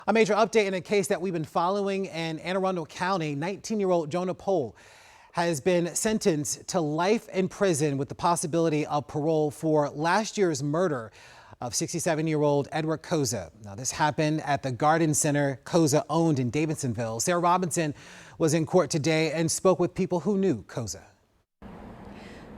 A major update in a case that we've been following in Anne Arundel County. 19-year-old Jonah Poole has been sentenced to life in prison with the possibility of parole for last year's murder of 67-year-old Edward Koza. Now, this happened at the garden center Koza owned in Davidsonville. Sarah Robinson was in court today and spoke with people who knew Koza.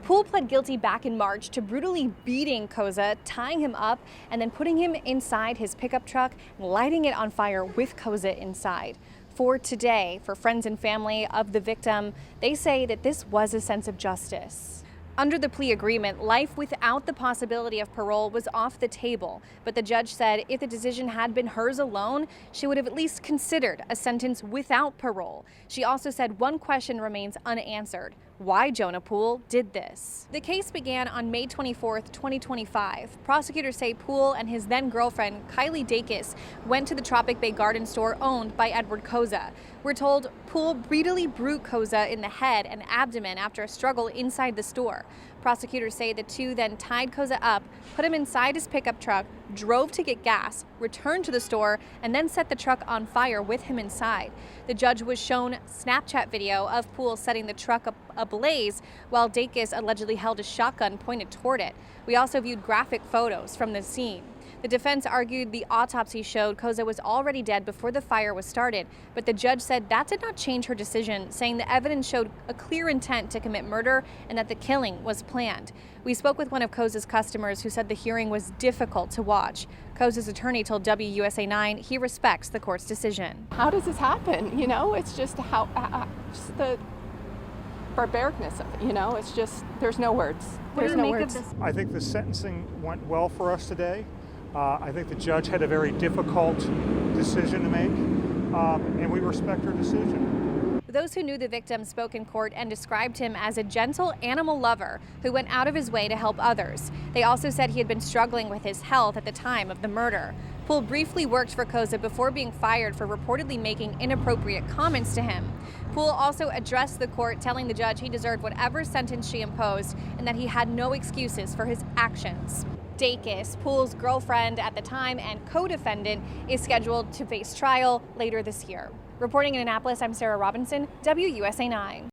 Poole pled guilty back in March to brutally beating Koza, tying him up, and then putting him inside his pickup truck and lighting it on fire with Koza inside. For today, for friends and family of the victim, they say that this was a sense of justice. Under the plea agreement, life without the possibility of parole was off the table, but the judge said if the decision had been hers alone, she would have at least considered a sentence without parole. She also said one question remains unanswered: why Jonah Poole did this. The case began on May 24th, 2025. Prosecutors say Poole and his then-girlfriend, Kylie Dacus, went to the Tropic Bay garden store owned by Edward Koza. We're told Poole brutally bruised Koza in the head and abdomen after a struggle inside the store. Prosecutors say the two then tied Koza up, put him inside his pickup truck, drove to get gas, returned to the store, and then set the truck on fire with him inside. The judge was shown Snapchat video of Poole setting the truck ablaze while Dacus allegedly held a shotgun pointed toward it. We also viewed graphic photos from the scene. The defense argued the autopsy showed Koza was already dead before the fire was started, but the judge said that did not change her decision, saying the evidence showed a clear intent to commit murder and that the killing was planned. We spoke with one of Koza's customers who said the hearing was difficult to watch. Koza's attorney told WUSA 9 he respects the court's decision. How does this happen? You know, it's just just the barbaricness of it, you know, it's just, there's no words. There's no words. I think the sentencing went well for us today. I think the judge had a very difficult decision to make, and we respect her decision. Those who knew the victim spoke in court and described him as a gentle animal lover who went out of his way to help others. They also said he had been struggling with his health at the time of the murder. Poole briefly worked for Koza before being fired for reportedly making inappropriate comments to him. Poole also addressed the court, telling the judge he deserved whatever sentence she imposed and that he had no excuses for his actions. Dacus, Poole's girlfriend at the time and co-defendant, is scheduled to face trial later this year. Reporting in Annapolis, I'm Sarah Robinson, WUSA 9.